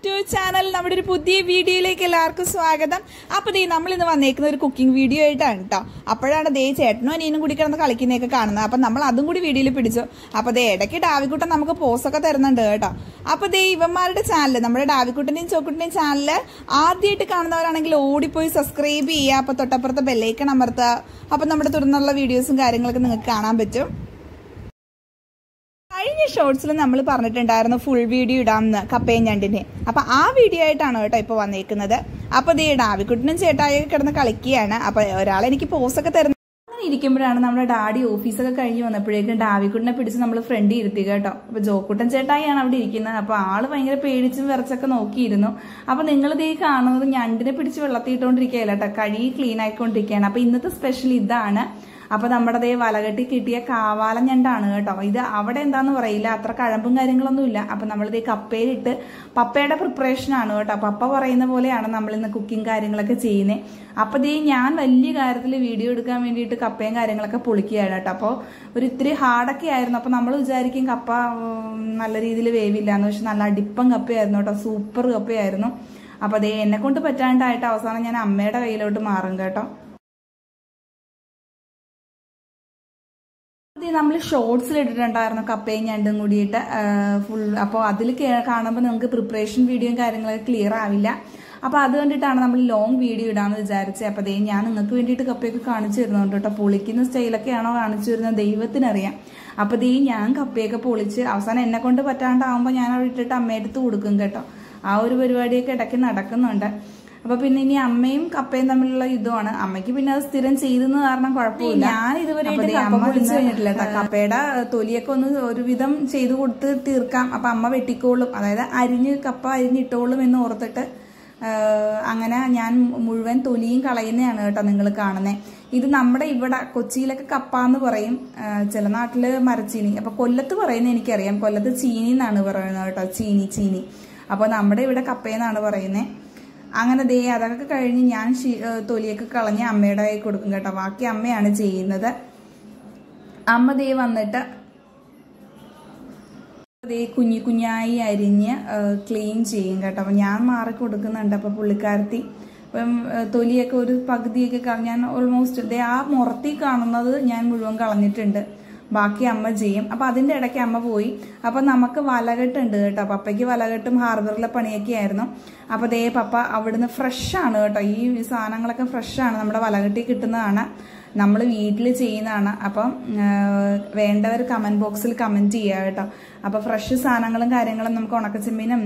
To channel. നമ്മുടെ ഒരു പുതിയ വീഡിയോയിലേക്ക് എല്ലാവർക്കും സ്വാഗതം. അപ്പോൾ നമ്മൾ ഇന്ന് വന്നേക്കുന്ന ഒരു കുക്കിംഗ് വീഡിയോ ആയിട്ടാണ് കേട്ടോ. അപ്പോഴാണ് ചേട്ടനും അനിയനും കൂടി കിടന്ന് കളിക്കുന്നതൊക്കെ കാണുന്നത്. അപ്പം നമ്മൾ അതും കൂടി വീഡിയോയിൽ പിടിച്ചു. അപ്പോൾ ഇടയ്ക്ക് ഡാവിക്കുട്ടൻ നമുക്ക് പോസ്റ്റൊക്കെ തരുന്നുണ്ട് കേട്ടോ. അപ്പോൾ ഇവന്മാരുടെ ചാനൽ, നമ്മുടെ ഡാവിക്കുട്ടൻ്റെയും ചോക്കുട്ടൻ്റെയും ചാനൽ ആദ്യമായിട്ട് കാണുന്നവരാണെങ്കിൽ ഓടിപ്പോയി സബ്സ്ക്രൈബ് ചെയ്യുക. അപ്പോൾ തൊട്ടപ്പുറത്ത് ബെല്ലൈക്കൺ അമർത്തുക. അപ്പം നമ്മുടെ തുടർന്നുള്ള വീഡിയോസും കാര്യങ്ങളൊക്കെ നിങ്ങൾക്ക് കാണാൻ പറ്റും. കഴിഞ്ഞ ഷോർട്സിൽ നമ്മൾ പറഞ്ഞിട്ടുണ്ടായിരുന്നു ഫുൾ വീഡിയോ ഇടാമെന്ന് കപ്പയും ഞണ്ടിനെ. അപ്പം ആ വീഡിയോ ആയിട്ടാണ് കേട്ടോ ഇപ്പോൾ വന്നേക്കുന്നത്. അപ്പോൾ ഡാവിക്കുട്ടനും ചേട്ടായൊക്കെ കിടന്ന് കളിക്കുകയാണ്. അപ്പോൾ ഒരാളെനിക്ക് പോസ്റ്റൊക്കെ തരുന്നത്. അങ്ങനെ ഇരിക്കുമ്പോഴാണ് നമ്മുടെ ഡാഡി ഓഫീസൊക്കെ കഴിഞ്ഞ് വന്നപ്പോഴേക്കും ഡാവിക്കുട്ടനെ പിടിച്ച് നമ്മൾ ഫ്രണ്ട് ഇരുത്തി കേട്ടോ. അപ്പോൾ ജോക്കുട്ടൻ ചേട്ടായിയാണ് അവിടെ ഇരിക്കുന്നത്. അപ്പോൾ ആള് ഭയങ്കര പേടിച്ചും വിറച്ചൊക്കെ നോക്കിയിരുന്നു. അപ്പോൾ നിങ്ങളിത് കാണുന്നത് ഞണ്ടിനെ പിടിച്ച് വെള്ളത്തിയിട്ടുകൊണ്ടിരിക്കുകയല്ല കേട്ടോ, കഴി ക്ലീൻ ആയിക്കൊണ്ടിരിക്കുകയാണ്. അപ്പോൾ ഇന്നത്തെ സ്പെഷ്യൽ ഇതാണ്. അപ്പോൾ നമ്മുടെ വലകെട്ടി കിട്ടിയ കാവാലം ഞണ്ടാണ് കേട്ടോ. ഇത് അവിടെ എന്താന്ന് പറയില്ല, അത്ര കഴമ്പും കാര്യങ്ങളൊന്നും ഇല്ല. അപ്പം നമ്മളിത് കപ്പയിലിട്ട് പപ്പയുടെ പ്രിപ്പറേഷനാണ് കേട്ടോ. പപ്പ പറയുന്ന പോലെയാണ് നമ്മളിന്ന് കുക്കിംഗ് കാര്യങ്ങളൊക്കെ ചെയ്യുന്നത്. അപ്പോൾ ഞാൻ വലിയ കാര്യത്തിൽ വീഡിയോ എടുക്കാൻ വേണ്ടിയിട്ട് കപ്പയും കാര്യങ്ങളൊക്കെ പൊളിക്കുകയാണ് കേട്ടോ. അപ്പോൾ ഒരു ഇത്തിരി ഹാർഡൊക്കെ ആയിരുന്നു. അപ്പോൾ നമ്മൾ വിചാരിക്കും കപ്പ നല്ല രീതിയിൽ വേവില്ല എന്ന്. പക്ഷെ നല്ല അടിപ്പം കപ്പയായിരുന്നു കേട്ടോ, സൂപ്പർ കപ്പയായിരുന്നു. അപ്പോൾ എന്നെ കൊണ്ട് പറ്റാണ്ടായിട്ട് അവസാനം ഞാൻ അമ്മയുടെ കയ്യിലോട്ട് മാറും കേട്ടോ. നമ്മൾ ഷോർട്സിൽ ഇട്ടിട്ടുണ്ടായിരുന്നു കപ്പയും ഞണ്ടും കൂടിയിട്ട് ഫുൾ. അപ്പോൾ അതിൽ കാണുമ്പോൾ നമുക്ക് പ്രിപ്പറേഷൻ വീഡിയോയും കാര്യങ്ങളൊക്കെ ക്ലിയർ ആവില്ല. അപ്പോൾ അതുകൊണ്ടിട്ടാണ് നമ്മൾ ലോങ് വീഡിയോ ഇടാമെന്ന് വിചാരിച്ചത്. അപ്പോൾ ഞാൻ നിങ്ങൾക്ക് വേണ്ടിയിട്ട് കപ്പയൊക്കെ കാണിച്ചു തരുന്നുണ്ട് കേട്ടോ. പൊളിക്കുന്ന സ്റ്റൈലൊക്കെയാണോ കാണിച്ചു തരുന്നത് ദൈവത്തിനറിയാം. അപ്പോൾ ഞാൻ കപ്പയൊക്കെ പൊളിച്ച് അവസാനം എന്നെ കൊണ്ട് പറ്റാണ്ടാവുമ്പോൾ ഞാൻ അവിടെ ഇട്ടിട്ട് അമ്മയെടുത്ത് കൊടുക്കും കേട്ടോ. ആ ഒരു പരിപാടിയൊക്കെ ഇടയ്ക്ക് നടക്കുന്നുണ്ട്. അപ്പൊ പിന്നെ ഇനി അമ്മയും കപ്പയും തമ്മിലുള്ള യുദ്ധമാണ്. അമ്മയ്ക്ക് പിന്നെ അത് സ്ഥിരം ചെയ്തെന്ന് കാരണം കുഴപ്പമില്ല. ഞാൻ ഇതുവരെ കഴിഞ്ഞിട്ടില്ല. കപ്പയുടെ തൊലിയൊക്കെ ഒന്ന് ഒരുവിധം ചെയ്തു കൊടുത്ത് തീർക്കാം. അപ്പൊ അമ്മ വെട്ടിക്കോളും, അതായത് കപ്പ അരിഞ്ഞിട്ടോളും എന്ന് ഓർത്തിട്ട് അങ്ങനെ ഞാൻ മുഴുവൻ തൊലിയും കളയുന്നതാണ് കേട്ടോ നിങ്ങൾ കാണുന്നത്. ഇത് നമ്മുടെ ഇവിടെ കൊച്ചിയിലൊക്കെ കപ്പ എന്ന് പറയും, ചില നാട്ടില് മരച്ചീനി. അപ്പൊ കൊല്ലത്ത് പറയുന്നത് എനിക്കറിയാം, കൊല്ലത്ത് ചീനി എന്നാണ് പറയുന്നത് കേട്ടോ. ചീനി. അപ്പൊ നമ്മുടെ ഇവിടെ കപ്പയെന്നാണ് പറയുന്നത്. അങ്ങനെ അതൊക്കെ കഴിഞ്ഞ് ഞാൻ തൊലിയൊക്കെ കളഞ്ഞ് അമ്മയുടെ കൈ കൊടുക്കും കേട്ടോ. ബാക്കി അമ്മയാണ് ചെയ്യുന്നത്. അമ്മ വന്നിട്ട് കുഞ്ഞായി അരിഞ്ഞ് ക്ലീൻ ചെയ്യും കേട്ടോ. അപ്പൊ ഞാൻ മാറി കൊടുക്കുന്നുണ്ട്. അപ്പൊ പുള്ളിക്കാരത്തി ഇപ്പം തൊലിയൊക്കെ ഒരു പകുതിയൊക്കെ ഞാൻ ഓൾമോസ്റ്റ് ആ മുറത്തി കാണുന്നത് ഞാൻ മുഴുവൻ കളഞ്ഞിട്ടുണ്ട്. ബാക്കി അമ്മ ചെയ്യും. അപ്പൊ അതിന്റെ ഇടയ്ക്ക് അമ്മ പോയി. അപ്പൊ നമുക്ക് വലകെട്ടുണ്ട് കേട്ടോ. പപ്പയ്ക്ക് വലകെട്ടും ഹാർബറിലെ പണിയൊക്കെ ആയിരുന്നു. അപ്പൊ പപ്പ അവിടുന്ന് ഫ്രഷാണ് കേട്ടോ. ഈ സാധനങ്ങളൊക്കെ ഫ്രഷാണ്, നമ്മുടെ വലകെട്ടി കിട്ടുന്നതാണ്, നമ്മൾ വീട്ടിൽ ചെയ്യുന്നതാണ്. അപ്പം വേണ്ടവർ കമന്റ് ബോക്സിൽ കമന്റ് ചെയ്യുക കേട്ടോ. അപ്പൊ ഫ്രഷ് സാധനങ്ങളും കാര്യങ്ങളും നമുക്ക് ഉണക്കച്ചെമ്മീനും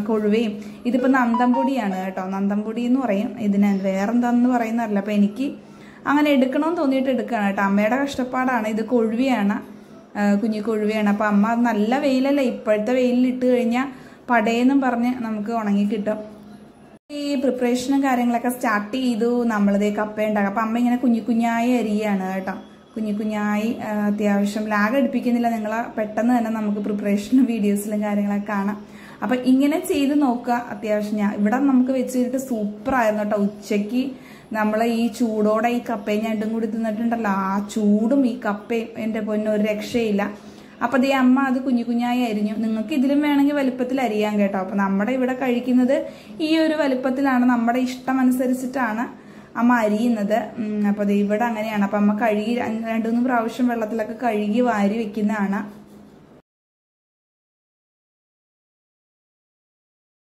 കൊഴുവയും. ഇതിപ്പോ നന്തംപൊടിയാണ് കേട്ടോ. നന്തംപൊടി എന്ന് പറയും ഇതിന്, വേറെന്താന്ന് പറയുന്നതല്ല. അപ്പൊ എനിക്ക് അങ്ങനെ എടുക്കണമെന്ന് തോന്നിയിട്ട് എടുക്കുകയാണ് കേട്ടോ. അമ്മയുടെ കഷ്ടപ്പാടാണ്. ഇത് കൊഴുവിയാണ്, കുഞ്ഞു കൊഴുവിയാണ്. അപ്പം അമ്മ നല്ല വെയിലല്ലേ, ഇപ്പോഴത്തെ വെയിലിൽ ഇട്ട് കഴിഞ്ഞാൽ പടയെന്നും പറഞ്ഞ് നമുക്ക് ഉണങ്ങി കിട്ടും. ഈ പ്രിപ്പറേഷനും കാര്യങ്ങളൊക്കെ സ്റ്റാർട്ട് ചെയ്തു. നമ്മളിത് കപ്പ ഉണ്ടാക്കാം. അപ്പം അമ്മ ഇങ്ങനെ കുഞ്ഞായി അരിയാണ് കേട്ടോ. കുഞ്ഞായി അത്യാവശ്യം ലാഗ് അടുപ്പിക്കുന്നില്ല. നിങ്ങളെ പെട്ടെന്ന് തന്നെ നമുക്ക് പ്രിപ്പറേഷനും വീഡിയോസിലും കാര്യങ്ങളൊക്കെ കാണാം. അപ്പം ഇങ്ങനെ ചെയ്ത് നോക്കുക. അത്യാവശ്യം ഇവിടെ നമുക്ക് വെച്ചിട്ട് സൂപ്പറായിരുന്നു കേട്ടോ. ഉച്ചയ്ക്ക് നമ്മൾ ഈ ചൂടോടെ ഈ കപ്പയും ഞണ്ടും കൂടി തിന്നിട്ടുണ്ടല്ലോ, ആ ചൂടും ഈ കപ്പയും എൻ്റെ പൊന്നും ഒരു രക്ഷയില്ല. അപ്പൊ അമ്മ അത് കുഞ്ഞായി അരിഞ്ഞു. നിങ്ങൾക്ക് ഇതിലും വേണമെങ്കിൽ വലുപ്പത്തിൽ അരിയാൻ കേട്ടോ. അപ്പൊ നമ്മുടെ ഇവിടെ കഴിക്കുന്നത് ഈ ഒരു വലുപ്പത്തിലാണ്, നമ്മുടെ ഇഷ്ടം അനുസരിച്ചിട്ടാണ് അമ്മ അരിയുന്നത്. അപ്പൊ ഇവിടെ അങ്ങനെയാണ്. അപ്പൊ അമ്മ കഴുകി 2-3 പ്രാവശ്യം വെള്ളത്തിലൊക്കെ കഴുകി വാരി വെക്കുന്നതാണ്.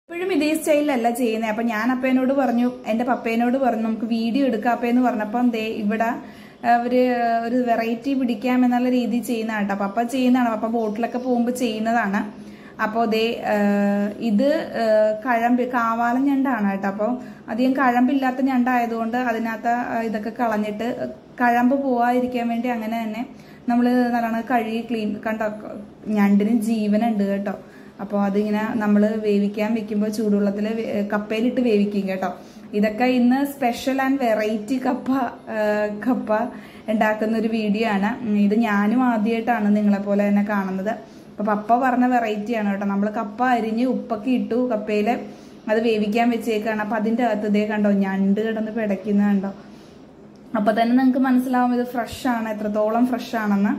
എപ്പോഴും ഇതേ സ്റ്റൈലല്ല ചെയ്യുന്നത്. അപ്പൊ ഞാൻ അപ്പേനോട് പറഞ്ഞു, എന്റെ പപ്പേനോട് പറഞ്ഞു നമുക്ക് വീഡിയോ എടുക്കാം അപ്പേന്ന് പറഞ്ഞപ്പം ഇവിടെ അവര് ഒരു വെറൈറ്റി പിടിക്കാം എന്നുള്ള രീതിയിൽ ചെയ്യുന്ന കേട്ടോ. പപ്പ ചെയ്യുന്നതാണ്, പപ്പ ബോട്ടിലൊക്കെ പോകുമ്പോൾ ചെയ്യുന്നതാണ്. അപ്പോൾ ഇത് കാവാലം ഞണ്ടാണ് കേട്ടോ. അപ്പോൾ അധികം കഴമ്പില്ലാത്ത ഞണ്ടായതുകൊണ്ട് അതിനകത്ത് ഇതൊക്കെ കളഞ്ഞിട്ട് കഴമ്പ് പോവാതിരിക്കാൻ വേണ്ടി അങ്ങനെ തന്നെ നമ്മൾ നല്ലോണം കഴുകി ക്ലീൻ. കണ്ടോ, ഞണ്ടിന് ജീവനുണ്ട് കേട്ടോ. അപ്പോൾ അതിങ്ങനെ നമ്മൾ വേവിക്കാൻ വെക്കുമ്പോൾ ചൂടുവെള്ളത്തിൽ കപ്പയിലിട്ട് വേവിക്കും കേട്ടോ. ഇതൊക്കെ ഇന്ന് സ്പെഷ്യൽ ആൻഡ് വെറൈറ്റി കപ്പ ഉണ്ടാക്കുന്ന ഒരു വീഡിയോ ആണ്. ഇത് ഞാനും ആദ്യമായിട്ടാണ് നിങ്ങളെ പോലെ തന്നെ കാണുന്നത്. അപ്പൊ പപ്പ പറഞ്ഞ വെറൈറ്റിയാണ് കേട്ടോ. നമ്മൾ കപ്പ അരിഞ്ഞ് ഉപ്പൊക്കെ ഇട്ടു കപ്പയിൽ അത് വേവിക്കാൻ വെച്ചേക്കാണ്. അപ്പൊ അതിന്റെ അകത്ത് കണ്ടോ ഞണ്ട് കിടന്ന് പിടയ്ക്കുന്ന കണ്ടോ. അപ്പൊ തന്നെ നിങ്ങൾക്ക് മനസ്സിലാവും ഇത് ഫ്രഷ് ആണ്, എത്രത്തോളം ഫ്രഷ് ആണെന്ന്.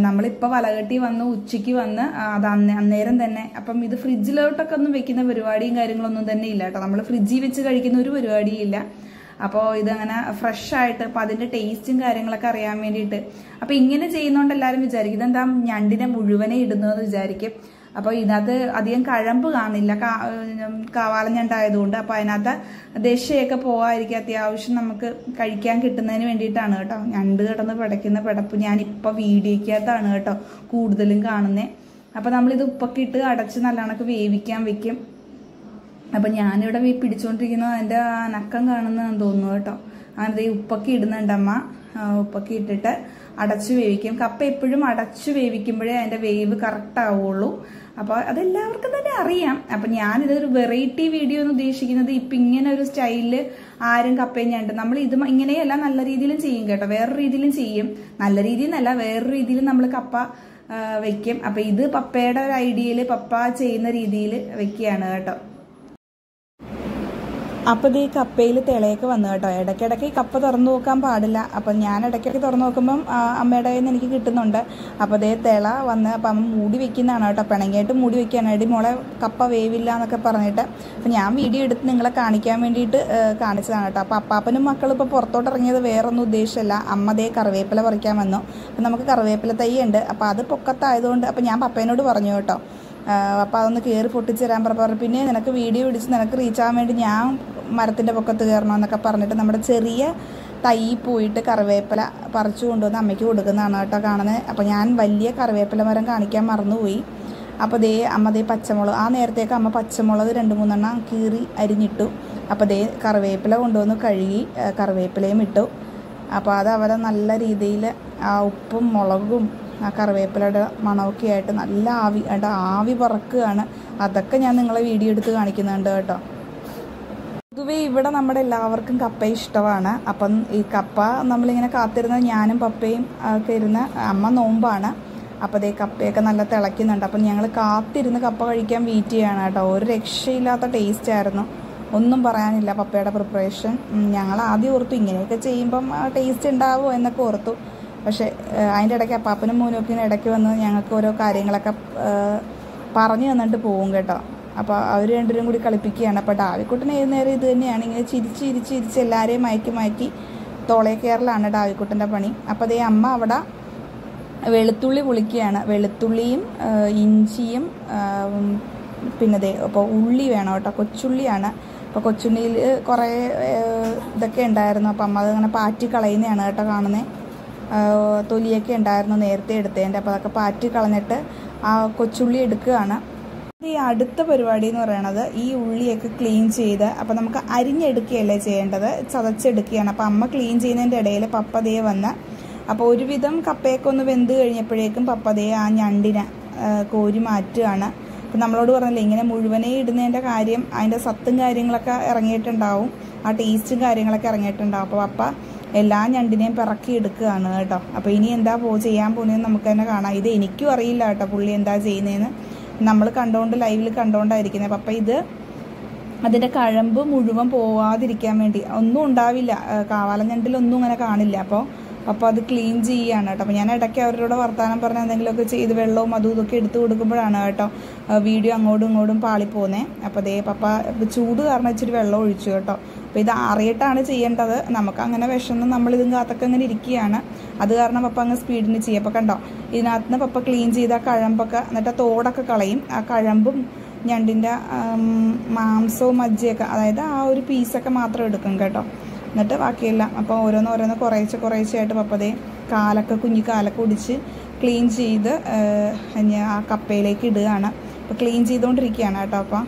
നമ്മളിപ്പോൾ വലകെട്ടി വന്ന് ഉച്ചയ്ക്ക് വന്ന് അത് അന്നേരം തന്നെ. അപ്പം ഇത് ഫ്രിഡ്ജിലോട്ടൊക്കെ ഒന്നും വെക്കുന്ന പരിപാടിയും കാര്യങ്ങളൊന്നും തന്നെ ഇല്ല കേട്ടോ. നമ്മൾ ഫ്രിഡ്ജിൽ വെച്ച് കഴിക്കുന്ന ഒരു പരിപാടിയും ഇല്ല. അപ്പോൾ ഇതങ്ങനെ ഫ്രഷ് ആയിട്ട് അപ്പം അതിൻ്റെ ടേസ്റ്റും കാര്യങ്ങളൊക്കെ അറിയാൻ വേണ്ടിയിട്ട്. അപ്പോൾ ഇങ്ങനെ ചെയ്യുന്നതുകൊണ്ട് എല്ലാവരും വിചാരിക്കും ഇതെന്താ ഞണ്ടിനെ മുഴുവനെ ഇടുന്നതെന്ന് വിചാരിക്കും. അപ്പോൾ ഇതിനകത്ത് അധികം കഴമ്പ് കാണില്ല, കാവാലൻ ഞണ്ടായതുകൊണ്ട്. അപ്പോൾ അതിനകത്ത് ദശയൊക്കെ പോകാതിരിക്കും, അത്യാവശ്യം നമുക്ക് കഴിക്കാൻ കിട്ടുന്നതിന് വേണ്ടിയിട്ടാണ് കേട്ടോ. ഞണ്ട് കിടന്ന് പിടയ്ക്കുന്ന പിടപ്പ് ഞാനിപ്പോൾ വീഡിയോയ്ക്കകത്താണ് കേട്ടോ കൂടുതലും കാണുന്നത്. അപ്പോൾ നമ്മളിത് ഉപ്പൊക്കെ ഇട്ട് അടച്ച് നല്ലവണ്ണക്ക് വേവിക്കാൻ വെക്കും. അപ്പം ഞാനിവിടെ പിടിച്ചുകൊണ്ടിരിക്കുന്നത് അതിൻ്റെ നക്കം കാണുന്നതെന്ന് തോന്നുന്നു കേട്ടോ. അങ്ങനെ ഉപ്പൊക്കെ ഇടുന്നുണ്ട് അമ്മ. ഉപ്പൊക്കെ ഇട്ടിട്ട് അടച്ചു വേവിക്കും. കപ്പ എപ്പോഴും അടച്ചു വേവിക്കുമ്പോഴേ അതിൻ്റെ വേവ് കറക്റ്റ് ആവുള്ളൂ. അപ്പോൾ അതെല്ലാവർക്കും തന്നെ അറിയാം. അപ്പം ഞാനിതൊരു വെറൈറ്റി വീഡിയോ എന്ന് ഉദ്ദേശിക്കുന്നത് ഇപ്പം ഇങ്ങനെ ഒരു സ്റ്റൈലിൽ ആരും കപ്പയും ഞണ്ട് നമ്മൾ ഇത് ഇങ്ങനെയല്ല, നല്ല രീതിയിലും ചെയ്യും കേട്ടോ. വേറൊരു രീതിയിലും ചെയ്യും, നല്ല രീതിയിൽ നിന്നല്ല വേറൊരു രീതിയിൽ നമ്മൾ കപ്പ വെക്കും. അപ്പം ഇത് പപ്പയുടെ ഒരു ഐഡിയയിൽ പപ്പ ചെയ്യുന്ന രീതിയിൽ വെക്കുകയാണ് കേട്ടോ. അപ്പോൾ ഇത് ഈ കപ്പയിൽ തിളയൊക്കെ വന്നു കേട്ടോ. ഇടയ്ക്കിടയ്ക്ക് ഈ കപ്പ തുറന്നു നോക്കാൻ പാടില്ല. അപ്പം ഞാൻ ഇടയ്ക്കിടയ്ക്ക് തുറന്നു നോക്കുമ്പം അമ്മയുടെ കയ്യിൽ നിന്ന് എനിക്ക് കിട്ടുന്നുണ്ട്. അപ്പോൾ അതേ തിള വന്ന് അപ്പം അമ്മ മൂടി വെക്കുന്നതാണ് കേട്ടോ. പിണങ്ങിയായിട്ട് മൂടി വെക്കുകയാണ്. എടി മോളെ കപ്പ വേവില്ല എന്നൊക്കെ പറഞ്ഞിട്ട്. അപ്പം ഞാൻ വീഡിയോ എടുത്ത് നിങ്ങളെ കാണിക്കാൻ വേണ്ടിയിട്ട് കാണിച്ചതാണ് കേട്ടോ. അപ്പോൾ അപ്പാപ്പനും മക്കളും ഇപ്പോൾ പുറത്തോട്ട് ഇറങ്ങിയത് വേറൊന്നും ഉദ്ദേശമില്ല. അമ്മ ദേ കറിവേപ്പില പറിക്കാൻ വന്നു. അപ്പം നമുക്ക് കറിവേപ്പില തൈ ഉണ്ട്. അപ്പോൾ അത് പൊക്കത്തായതുകൊണ്ട് അപ്പം ഞാൻ പപ്പേനോട് പറഞ്ഞു കേട്ടോ, അപ്പോൾ അതൊന്ന് കയറി പൊട്ടിച്ച് തരാൻ പറഞ്ഞു. പിന്നെ നിനക്ക് വീഡിയോ പിടിച്ച് നിനക്ക് റീച്ച് ആവാൻ വേണ്ടി ഞാൻ മരത്തിൻ്റെ പൊക്കത്ത് കയറണമെന്നൊക്കെ പറഞ്ഞിട്ട് നമ്മുടെ ചെറിയ തൈ പോയിട്ട് കറിവേപ്പില പറിച്ചു കൊണ്ടുവന്ന് അമ്മയ്ക്ക് കൊടുക്കുന്നതാണ് കേട്ടോ കാണുന്നത്. അപ്പോൾ ഞാൻ വലിയ കറിവേപ്പില മരം കാണിക്കാൻ മറന്നുപോയി. അപ്പോൾ ദേ അമ്മ ദേ പച്ചമുളക്, ആ നേരത്തേക്ക് അമ്മ പച്ചമുളക് 2-3 കീറി അരിഞ്ഞിട്ടു. അപ്പോൾ ദേ കറിവേപ്പില കൊണ്ടുവന്ന് കഴുകി കറിവേപ്പിലയും ഇട്ടു. അപ്പോൾ അത് അവരെ നല്ല രീതിയിൽ ആ ഉപ്പും മുളകും ആ കറിവേപ്പിലയുടെ മണമൊക്കെ ആയിട്ട് നല്ല ആവി പറക്കുകയാണ്. അതൊക്കെ ഞാൻ നിങ്ങളെ വീഡിയോ എടുത്ത് കാണിക്കുന്നുണ്ട് കേട്ടോ. പൊതുവേ ഇവിടെ നമ്മുടെ എല്ലാവർക്കും കപ്പ ഇഷ്ടമാണ്. അപ്പം ഈ കപ്പ നമ്മളിങ്ങനെ കാത്തിരുന്ന ഞാനും പപ്പയും ഒക്കെ ഇരുന്ന്, അമ്മ നോമ്പാണ്. അപ്പോൾ അതേ കപ്പയൊക്കെ നല്ല തിളയ്ക്കുന്നുണ്ട്. അപ്പം ഞങ്ങൾ കാത്തിരുന്ന് കപ്പ കഴിക്കാൻ വെയിറ്റ് ചെയ്യാണ് കേട്ടോ. ഒരു രക്ഷയില്ലാത്ത ടേസ്റ്റ് ആയിരുന്നു, ഒന്നും പറയാനില്ല പപ്പയുടെ പ്രിപ്പറേഷൻ. ഞങ്ങൾ ആദ്യം ഓർത്തു ഇങ്ങനെയൊക്കെ ചെയ്യുമ്പം ടേസ്റ്റ് ഉണ്ടാവുമോ എന്നൊക്കെ ഓർത്തു. പക്ഷേ അതിൻ്റെ ഇടയ്ക്ക് അപ്പാപ്പനും മോനൊക്കെ ഇടയ്ക്ക് വന്ന് ഞങ്ങൾക്ക് ഓരോ കാര്യങ്ങളൊക്കെ പറഞ്ഞു തന്നിട്ട് പോകും കേട്ടോ. അപ്പോൾ അവർ രണ്ടുപേരും കൂടി കളിപ്പിക്കുകയാണ്. അപ്പോൾ ഡാവിക്കുട്ടൻ ഏത് നേരം ഇത് തന്നെയാണ്, ഇങ്ങനെ ചിരിച്ച് എല്ലാവരെയും മയക്കി തോളേ കയറലാണ് ഡാവിക്കുട്ടൻ്റെ പണി. അപ്പോൾ അതേ അമ്മ അവിടെ വെളുത്തുള്ളി പൊളിക്കുകയാണ്. വെളുത്തുള്ളിയും ഇഞ്ചിയും പിന്നെ ദേ അപ്പോൾ ഉള്ളി വേണം കേട്ടോ, കൊച്ചുള്ളിയാണ്. അപ്പോൾ കൊച്ചുള്ളിയിൽ കുറേ ഇതൊക്കെ ഉണ്ടായിരുന്നു. അപ്പം അമ്മ അതങ്ങനെ പാറ്റി കളയുന്നതാണ് കേട്ടോ കാണുന്നത്. തൊലിയൊക്കെ ഉണ്ടായിരുന്നു നേരത്തെ എടുത്തതിൻ്റെ. അപ്പോൾ അതൊക്കെ പാറ്റി കളഞ്ഞിട്ട് ആ കൊച്ചുള്ളി എടുക്കുകയാണ്. ഈ അടുത്ത പരിപാടി എന്ന് പറയുന്നത് ഈ ഉള്ളിയൊക്കെ ക്ലീൻ ചെയ്ത് അപ്പോൾ നമുക്ക് അരിഞ്ഞെടുക്കുകയല്ലേ ചെയ്യേണ്ടത്, ചതച്ചെടുക്കുകയാണ്. അപ്പോൾ അമ്മ ക്ലീൻ ചെയ്യുന്നതിൻ്റെ ഇടയിൽ പപ്പതയെ വന്ന് അപ്പോൾ ഒരുവിധം കപ്പയൊക്കെ ഒന്ന് വെന്ത് കഴിഞ്ഞപ്പോഴേക്കും പപ്പതയെ ആ ഞണ്ടിനെ കോരി മാറ്റുകയാണ്. അപ്പം നമ്മളോട് പറഞ്ഞില്ലേ ഇങ്ങനെ മുഴുവനേ ഇടുന്നതിൻ്റെ കാര്യം, അതിൻ്റെ സത്തും കാര്യങ്ങളൊക്കെ ഇറങ്ങിയിട്ടുണ്ടാവും, ആ ടേസ്റ്റും കാര്യങ്ങളൊക്കെ ഇറങ്ങിയിട്ടുണ്ടാവും. അപ്പോൾ പപ്പ എല്ലാ ഞണ്ടിനെയും പിറക്കി എടുക്കുകയാണ് കേട്ടോ. അപ്പോൾ ഇനി എന്താ ചെയ്യാൻ പോകുന്നതെന്ന് നമുക്ക് തന്നെ കാണാം. ഇത് എനിക്കും അറിയില്ല കേട്ടോ പുള്ളി എന്താ ചെയ്യുന്നതെന്ന്. നമ്മൾ ലൈവിൽ കണ്ടുകൊണ്ടായിരിക്കുന്നത്. പപ്പ ഇത് അതിൻ്റെ കഴമ്പ് മുഴുവൻ പോവാതിരിക്കാൻ വേണ്ടി, ഒന്നും ഉണ്ടാവില്ല, കാവാലൻ ഞണ്ടിലൊന്നും ഇങ്ങനെ കാണില്ല. അപ്പോൾ അത് ക്ലീൻ ചെയ്യുകയാണ് കേട്ടോ. അപ്പോൾ ഞാൻ ഇടയ്ക്ക് അവരോട് വർത്തമാനം പറഞ്ഞ് എന്തെങ്കിലുമൊക്കെ ചെയ്ത് വെള്ളവും അതും ഇതൊക്കെ എടുത്ത് കൊടുക്കുമ്പോഴാണ് കേട്ടോ വീഡിയോ അങ്ങോട്ടും ഇങ്ങോട്ടും പാളിപ്പോകുന്നത്. അപ്പോൾ അതേ പപ്പ ചൂട് കാരണം ഇച്ചിരി വെള്ളം ഒഴിച്ചു കേട്ടോ. അപ്പോൾ ഇത് അറിയിട്ടാണ് ചെയ്യേണ്ടത്. നമുക്ക് അങ്ങനെ വിഷമം നമ്മളിതും കാത്തൊക്കെ അങ്ങനെ ഇരിക്കുകയാണ്. അത് കാരണം പപ്പ അങ്ങ് സ്പീഡിന് ചെയ്യും. അപ്പോൾ കണ്ടോ ഇതിനകത്ത് നിന്ന് പപ്പ ക്ലീൻ ചെയ്ത ആ കഴമ്പൊക്കെ, എന്നിട്ട് തോടൊക്കെ കളയും. ആ കഴമ്പും ഞണ്ടിൻ്റെ മാംസവും മജ്ജയൊക്കെ, അതായത് ആ ഒരു പീസൊക്കെ മാത്രം എടുക്കും കേട്ടോ. എന്നിട്ട് ബാക്കിയെല്ലാം അപ്പോൾ ഓരോന്ന് കുറേശ്ശെയായിട്ട് പപ്പതേ കുഞ്ഞു കാലൊക്കെ ഒടിച്ച് ക്ലീൻ ചെയ്ത് ആ കപ്പയിലേക്ക് ഇടുകയാണ്. അപ്പോൾ ക്ലീൻ ചെയ്തുകൊണ്ടിരിക്കുകയാണ് കേട്ടോ. അപ്പം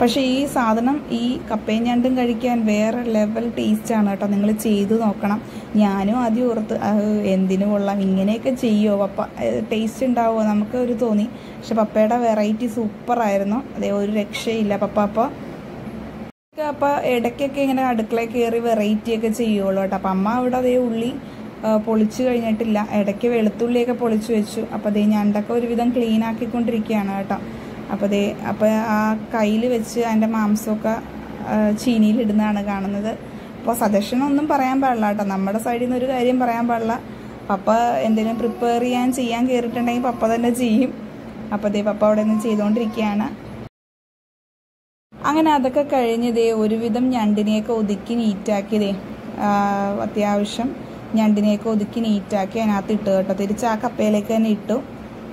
പക്ഷേ ഈ സാധനം ഈ കപ്പയും ഞണ്ടും കഴിക്കാൻ വേറെ ലെവൽ ടേസ്റ്റാണ് കേട്ടോ. നിങ്ങൾ ചെയ്ത് നോക്കണം. ഞാനും ആദ്യം ഓർത്ത് എന്തിനു കൊള്ളാം, ഇങ്ങനെയൊക്കെ ചെയ്യുമോ പപ്പ, ടേസ്റ്റ് ഉണ്ടാവുമോ നമുക്ക് ഒരു തോന്നി. പക്ഷെ പപ്പയുടെ വെറൈറ്റി സൂപ്പറായിരുന്നു. അതേ ഒരു രക്ഷയില്ല പപ്പ. അപ്പോൾ ഇടയ്ക്കൊക്കെ ഇങ്ങനെ അടുക്കളയിൽ കയറി വെറൈറ്റിയൊക്കെ ചെയ്യുള്ളൂ കേട്ടോ. അപ്പം അമ്മ അവിടെ അതേ ഉള്ളി പൊളിച്ചു കഴിഞ്ഞിട്ടില്ല, ഇടയ്ക്ക് വെളുത്തുള്ളിയൊക്കെ പൊളിച്ചു വെച്ചു. അപ്പോൾ അതേ ഞണ്ടൊക്കെ ഒരുവിധം ക്ലീൻ ആക്കിക്കൊണ്ടിരിക്കുകയാണ് കേട്ടോ. അപ്പോൾ ആ കയ്യിൽ വെച്ച് അതിൻ്റെ മാംസമൊക്കെ ചീനിയിലിടുന്നതാണ് കാണുന്നത്. അപ്പോൾ സജഷനൊന്നും പറയാൻ പാടില്ല കേട്ടോ, നമ്മുടെ സൈഡിൽ നിന്ന് ഒരു കാര്യം പറയാൻ പാടില്ല. പപ്പ എന്തെങ്കിലും പ്രിപ്പയർ ചെയ്യാൻ കയറിയിട്ടുണ്ടെങ്കിൽ പപ്പ തന്നെ ചെയ്യും. അപ്പോൾ ദേ പപ്പ അവിടെ നിന്ന് ചെയ്തുകൊണ്ടിരിക്കുകയാണ്. അങ്ങനെ അതൊക്കെ കഴിഞ്ഞതേ ഒരുവിധം ഞണ്ടിനെയൊക്കെ ഒതുക്കി നീറ്റാക്കിയതേ അത്യാവശ്യം ഞണ്ടിനെയൊക്കെ ഒതുക്കി നീറ്റാക്കി അതിനകത്ത് ഇട്ടു കേട്ടോ. തിരിച്ച് ആ കപ്പയിലേക്ക് തന്നെ ഇട്ടു.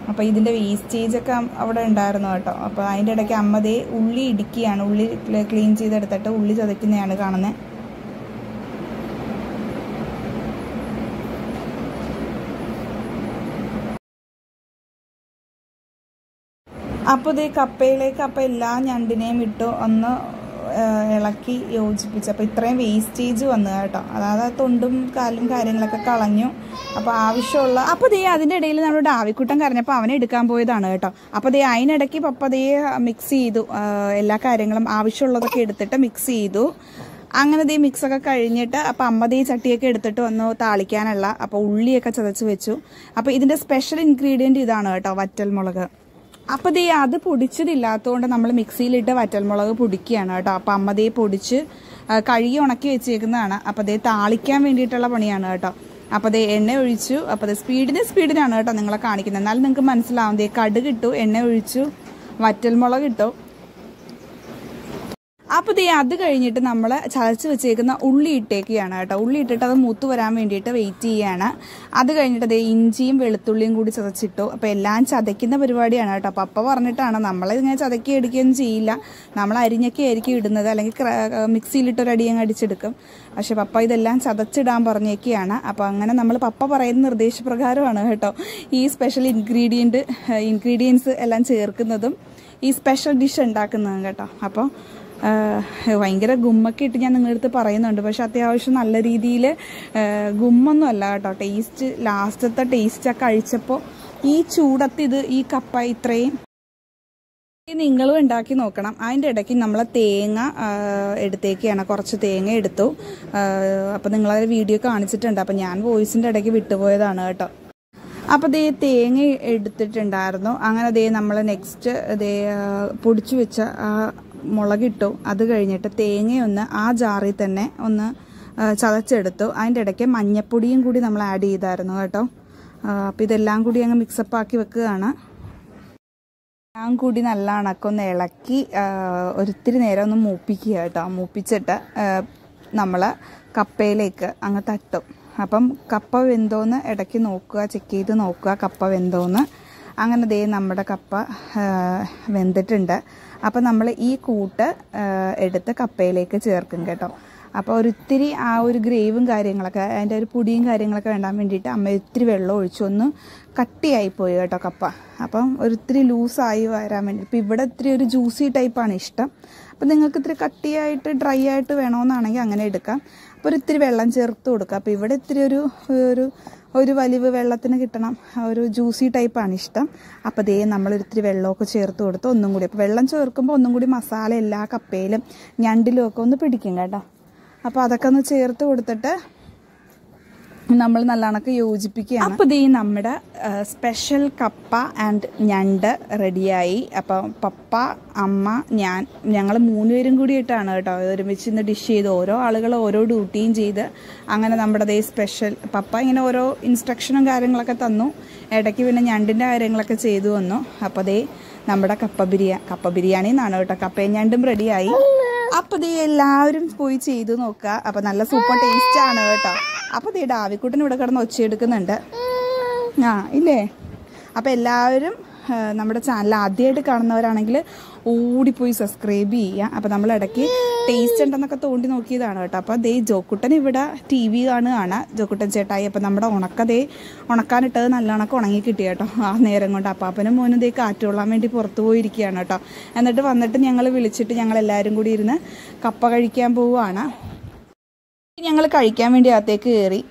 അപ്പോൾ ഇതിൻ്റെ വേസ്റ്റേജൊക്കെ അവിടെ ഉണ്ടായിരുന്നു കേട്ടോ. അപ്പോൾ അതിൻ്റെ ഇടയ്ക്ക് അമ്മ ദേ ഉള്ളി ഇടിക്കുകയാണ്. ഉള്ളി ക്ലീൻ ചെയ്തെടുത്തിട്ട് ഉള്ളി ചതയ്ക്കുന്നതാണ് കാണുന്നത്. അപ്പോൾ ദേ കപ്പയിലേക്ക് അപ്പോൾ എല്ലാ ഞണ്ടിനെയും ഇട്ടു ഒന്ന് ഇളക്കി യോജിപ്പിച്ചു. അപ്പോൾ ഇത്രയും വേസ്റ്റേജ് വന്നു കേട്ടോ. അതായത് തൊണ്ടും കാലും കാര്യങ്ങളൊക്കെ കളഞ്ഞു. അപ്പോൾ ആവശ്യമുള്ള അപ്പോൾ ദേ അതിൻ്റെ ഇടയിൽ നമ്മുടെ ഡാവിക്കുട്ടൻ കരഞ്ഞപ്പോൾ അവനെ എടുക്കാൻ പോയതാണ് കേട്ടോ. അപ്പോൾ ദേ അതിനിടയ്ക്ക് പപ്പ ദേ മിക്സ് ചെയ്തു എല്ലാ കാര്യങ്ങളും ആവശ്യമുള്ളതൊക്കെ എടുത്തിട്ട് മിക്സ് ചെയ്തു. അങ്ങനെ ദേ മിക്സൊക്കെ കഴിഞ്ഞിട്ട് അപ്പോൾ അമ്മ ദേ ചട്ടിയൊക്കെ എടുത്തിട്ട് വന്നു താളിക്കാനുള്ള. അപ്പോൾ ഉള്ളിയൊക്കെ ചതച്ച് വെച്ചു. അപ്പോൾ ഇതിൻ്റെ സ്പെഷ്യൽ ഇൻഗ്രീഡിയൻറ്റ് ഇതാണ് കേട്ടോ, വറ്റൽമുളക്. അപ്പോൾ ദേ അത് പൊടിച്ചതില്ലാത്തതുകൊണ്ട് നമ്മൾ മിക്സിയിലിട്ട് വറ്റൽമുളക് പൊടിക്കുകയാണ് കേട്ടോ. അപ്പോൾ അമ്മ ദേ പൊടിച്ച് കഴുകി ഉണക്കി വെച്ചേക്കുന്നതാണ്. അപ്പോൾ ദേ താളിക്കാൻ വേണ്ടിയിട്ടുള്ള പണിയാണ് കേട്ടോ. അപ്പോൾ ദേ എണ്ണ ഒഴിച്ചു. അപ്പോൾ ദേ സ്പീഡിനാണ് കേട്ടോ നിങ്ങളെ കാണിക്കുന്നത്. എന്നാലും നിങ്ങൾക്ക് മനസ്സിലാവും. ദേ കടുക് ഇട്ടു, എണ്ണ ഒഴിച്ചു, വറ്റൽമുളക് ഇട്ടു. അപ്പോൾ ദേ അത് കഴിഞ്ഞിട്ട് നമ്മൾ ചതച്ച് വെച്ചേക്കുന്ന ഉള്ളി ഇട്ടേക്കുകയാണ് കേട്ടോ. ഉള്ളി ഇട്ടിട്ട് അത് മൂത്ത് വരാൻ വേണ്ടിയിട്ട് വെയിറ്റ് ചെയ്യുകയാണ്. അത് കഴിഞ്ഞിട്ട് ദേ ഇഞ്ചിയും വെളുത്തുള്ളിയും കൂടി ചതച്ചിട്ടു. അപ്പോൾ എല്ലാം ചതയ്ക്കുന്ന പരിപാടിയാണ് കേട്ടോ. പപ്പ പറഞ്ഞിട്ടാണ്, നമ്മളിങ്ങനെ ചതക്കി എടുക്കുകയൊന്നും ചെയ്യില്ല. നമ്മൾ അരിഞ്ഞൊക്കെ ആയിരിക്കും ഇടുന്നത്, അല്ലെങ്കിൽ മിക്സിയിലിട്ടൊരടി അങ്ങ് അടിച്ചെടുക്കും. പക്ഷെ പപ്പ ഇതെല്ലാം ചതച്ചിടാൻ പറഞ്ഞേക്കുകയാണ്. അപ്പോൾ അങ്ങനെ നമ്മൾ പപ്പ പറയുന്ന നിർദ്ദേശപ്രകാരമാണ് കേട്ടോ ഈ സ്പെഷ്യൽ ഇൻഗ്രീഡിയൻസ് എല്ലാം ചേർക്കുന്നതും ഈ സ്പെഷ്യൽ ഡിഷ് ഉണ്ടാക്കുന്നതും കേട്ടോ. അപ്പോൾ ഭയങ്കര ഗുമ്മൊക്കെ ഇട്ട് ഞാൻ നിങ്ങളുടെ അടുത്ത് പറയുന്നുണ്ട്. പക്ഷെ അത്യാവശ്യം നല്ല രീതിയിൽ ഗുമ്മൊന്നും അല്ല കേട്ടോ. ടേസ്റ്റ് ലാസ്റ്റത്തെ ടേസ്റ്റൊക്കെ കഴിച്ചപ്പോൾ ഈ ചൂടത്ത് ഈ കപ്പ ഇത്രയും നിങ്ങളും ഉണ്ടാക്കി നോക്കണം. അതിൻ്റെ ഇടയ്ക്ക് നമ്മൾ തേങ്ങ എടുത്തേക്കാണ്. കുറച്ച് തേങ്ങ എടുത്തു. അപ്പോൾ നിങ്ങളത് വീഡിയോ കാണിച്ചിട്ടുണ്ട്. അപ്പോൾ ഞാൻ വോയിസിൻ്റെ ഇടയ്ക്ക് വിട്ടുപോയതാണ് കേട്ടോ. അപ്പോൾ ദേ തേങ്ങ എടുത്തിട്ടുണ്ടായിരുന്നു. അങ്ങനെ ദേ നമ്മൾ നെക്സ്റ്റ് ദേ പൊടിച്ചു വെച്ച മുളകിട്ടു. അത് കഴിഞ്ഞിട്ട് തേങ്ങയൊന്ന് ആ ജാറിൽ തന്നെ ഒന്ന് ചതച്ചെടുത്തു. അതിൻ്റെ ഇടയ്ക്ക് മഞ്ഞപ്പൊടിയും കൂടി നമ്മൾ ആഡ് ചെയ്തായിരുന്നു കേട്ടോ. അപ്പോൾ ഇതെല്ലാം കൂടി അങ്ങ് മിക്സപ്പ് ആക്കി വെക്കുകയാണ്. എല്ലാം കൂടി നല്ല അണക്കൊന്ന് ഇളക്കി ഒരിത്തിരി നേരം ഒന്ന് മൂപ്പിക്കുക കേട്ടോ. മൂപ്പിച്ചിട്ട് നമ്മൾ കപ്പയിലേക്ക് അങ്ങ് തട്ടും. അപ്പം കപ്പ വെന്തോന്ന് ഇടയ്ക്ക് നോക്കുക, ചെക്ക് ചെയ്ത് നോക്കുക കപ്പ വെന്തോന്ന്. അങ്ങനെ ദേ നമ്മുടെ കപ്പ വെന്തിട്ടുണ്ട്. അപ്പോൾ നമ്മൾ ഈ കൂട്ട് എടുത്ത് കപ്പയിലേക്ക് ചേർക്കും കേട്ടോ. അപ്പോൾ ഒരിത്തിരി ആ ഒരു ഗ്രേവും കാര്യങ്ങളൊക്കെ അതിൻ്റെ ഒരു പൊടിയും കാര്യങ്ങളൊക്കെ വേണ്ടാൻ വേണ്ടിയിട്ട് അമ്മ ഇത്തിരി വെള്ളം ഒഴിച്ചു. ഒന്ന് കട്ടിയായിപ്പോയി കേട്ടോ കപ്പ. അപ്പം ഒരിത്തിരി ലൂസായി വരാൻ വേണ്ടി. ഇപ്പോൾ ഇവിടെ ഇത്തിരി ഒരു ജ്യൂസി ടൈപ്പാണ് ഇഷ്ടം. അപ്പോൾ നിങ്ങൾക്ക് ഇത്തിരി കട്ടിയായിട്ട് ഡ്രൈ ആയിട്ട് വേണമെന്നാണെങ്കിൽ അങ്ങനെ എടുക്കാം. അപ്പോൾ ഒരിത്തിരി വെള്ളം ചേർത്ത് കൊടുക്കുക. അപ്പോൾ ഇവിടെ ഇത്തിരി ഒരു വലിവ് വെള്ളത്തിന് കിട്ടണം, ഒരു ജ്യൂസി ടൈപ്പാണ് ഇഷ്ടം. അപ്പോൾ ദേ നമ്മളൊരിത്തിരി വെള്ളമൊക്കെ ചേർത്ത് കൊടുത്ത് ഒന്നും കൂടി. അപ്പോൾ വെള്ളം ചേർക്കുമ്പോൾ ഒന്നും കൂടി മസാല എല്ലാ കപ്പയിലും ഞണ്ടിലും ഒക്കെ ഒന്ന് പിടിക്കും കേട്ടോ. അപ്പോൾ അതൊക്കെ ഒന്ന് ചേർത്ത് കൊടുത്തിട്ട് നമ്മൾ നല്ലവണ്ണക്ക് യോജിപ്പിക്കുകയാണ്. അപ്പോൾ ദേ നമ്മുടെ സ്പെഷ്യൽ കപ്പ ആൻഡ് ഞണ്ട് റെഡിയായി. അപ്പം പപ്പ, അമ്മ, ഞങ്ങൾ 3 പേരും കൂടിയിട്ടാണ് കേട്ടോ ഒരുമിച്ച് ഇന്ന് ഡിഷ് ചെയ്ത്. ഓരോ ആളുകൾ ഓരോ ഡ്യൂട്ടിയും ചെയ്ത് അങ്ങനെ നമ്മുടെ ദേ സ്പെഷ്യൽ പപ്പ ഇങ്ങനെ ഓരോ ഇൻസ്ട്രക്ഷനും കാര്യങ്ങളൊക്കെ തന്നു. ഇടയ്ക്ക് പിന്നെ ഞണ്ടിൻ്റെ കാര്യങ്ങളൊക്കെ ചെയ്തു വന്നു. അപ്പോൾ ദേ നമ്മുടെ കപ്പ ബിരിയാണി എന്നാണ് കേട്ടോ. കപ്പയും ഞണ്ടും റെഡിയായി. അപ്പോൾ ദേ എല്ലാവരും പോയി ചെയ്തു നോക്കുക. അപ്പോൾ നല്ല സൂപ്പർ ടേസ്റ്റാണ് കേട്ടോ. അപ്പോൾ ദേ ഡാവിക്കുട്ടൻ ഇവിടെ കിടന്ന് ഒച്ചയെടുക്കുന്നുണ്ട്. ഇല്ലേ? അപ്പോൾ എല്ലാവരും നമ്മുടെ ചാനൽ ആദ്യമായിട്ട് കാണുന്നവരാണെങ്കിൽ ഓടിപ്പോയി സബ്സ്ക്രൈബ് ചെയ്യുക. അപ്പോൾ നമ്മൾ ഇടയ്ക്ക് ടേസ്റ്റ് ഉണ്ടെന്നൊക്കെ തോണ്ടി നോക്കിയതാണ് കേട്ടോ. അപ്പോൾ ദേ ജോക്കുട്ടൻ ഇവിടെ TV കാണുകയാണ്, ജോക്കുട്ടൻ ചേട്ടായി. അപ്പോൾ നമ്മുടെ ഉണക്കാനിട്ടത് നല്ലോണക്ക് ഉണങ്ങി കിട്ടി കേട്ടോ ആ നേരം കൊണ്ട്. അപ്പാപ്പനും മോനും ദേ കാറ്റ് കൊള്ളാൻ വേണ്ടി പുറത്ത് പോയിരിക്കുകയാണ് കേട്ടോ. എന്നിട്ട് വന്നിട്ട് ഞങ്ങൾ വിളിച്ചിട്ട് ഞങ്ങളെല്ലാവരും കൂടി ഇരുന്ന് കപ്പ കഴിക്കാൻ പോവുകയാണ്. ഞങ്ങൾ കഴിക്കാൻ വേണ്ടി അകത്തേക്ക് കയറി.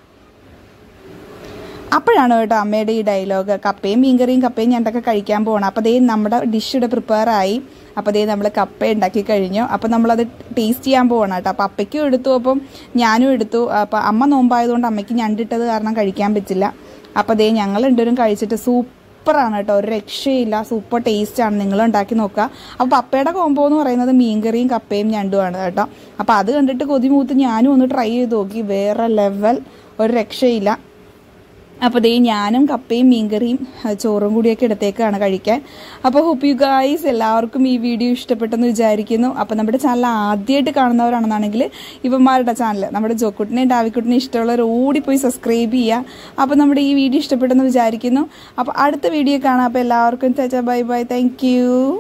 അപ്പോഴാണ് കേട്ടോ അമ്മയുടെ ഈ ഡയലോഗ്, കപ്പയും മീൻകറിയും കപ്പയും ഞണ്ടൊക്കെ കഴിക്കാൻ പോകണം. അപ്പോൾ ദേ നമ്മുടെ ഡിഷ് ഇവിടെ പ്രിപ്പയർ ആയി. അപ്പോൾ ദേ നമ്മൾ കപ്പ ഉണ്ടാക്കി കഴിഞ്ഞു. അപ്പോൾ നമ്മളത് ടേസ്റ്റ് ചെയ്യാൻ പോകണം കേട്ടോ. അപ്പോൾ അപ്പയ്ക്കും എടുത്തു, അപ്പം ഞാനും എടുത്തു. അപ്പോൾ അമ്മ നോമ്പായതുകൊണ്ട് അമ്മയ്ക്ക് ഞണ്ടിട്ടത് കാരണം കഴിക്കാൻ പറ്റില്ല. അപ്പോൾ ദേ ഞങ്ങൾ രണ്ടുപേരും കഴിച്ചിട്ട് സൂപ്പറാണ് കേട്ടോ, ഒരു രക്ഷയില്ല, സൂപ്പർ ടേസ്റ്റാണ്. നിങ്ങൾ ഉണ്ടാക്കി നോക്കുക. അപ്പോൾ പപ്പയുടെ കോംബോ എന്ന് പറയുന്നത് മീൻകറിയും കപ്പയും ഞണ്ടുമാണ് കേട്ടോ. അപ്പോൾ അത് കണ്ടിട്ട് കൊതിമൂത്ത് ഞാനും ഒന്ന് ട്രൈ ചെയ്ത് നോക്കി. വേറെ ലെവൽ, ഒരു രക്ഷയില്ല. അപ്പോൾ ദേ ഞാനും കപ്പയും മീൻകറിയും ചോറും കൂടിയൊക്കെ ഇടത്തേക്കാണ് കഴിക്കാൻ. അപ്പോൾ ഹോപ്പ് യു ഗൈസ് എല്ലാവർക്കും ഈ വീഡിയോ ഇഷ്ടപ്പെട്ടെന്ന് വിചാരിക്കുന്നു. അപ്പോൾ നമ്മുടെ ചാനൽ ആദ്യമായിട്ട് കാണുന്നവരാണെന്നാണെങ്കിൽ ഇവന്മാരുടെ ചാനൽ നമ്മുടെ ജോക്കുട്ടിനെയും ഡാവിക്കുട്ടിനെയും ഇഷ്ടമുള്ളവർ ഓടിപ്പോയി സബ്സ്ക്രൈബ് ചെയ്യുക. അപ്പോൾ നമ്മുടെ ഈ വീഡിയോ ഇഷ്ടപ്പെട്ടെന്ന് വിചാരിക്കുന്നു. അപ്പോൾ അടുത്ത വീഡിയോ കാണാം. അപ്പോൾ എല്ലാവർക്കും ബൈ ബൈ, താങ്ക് യു.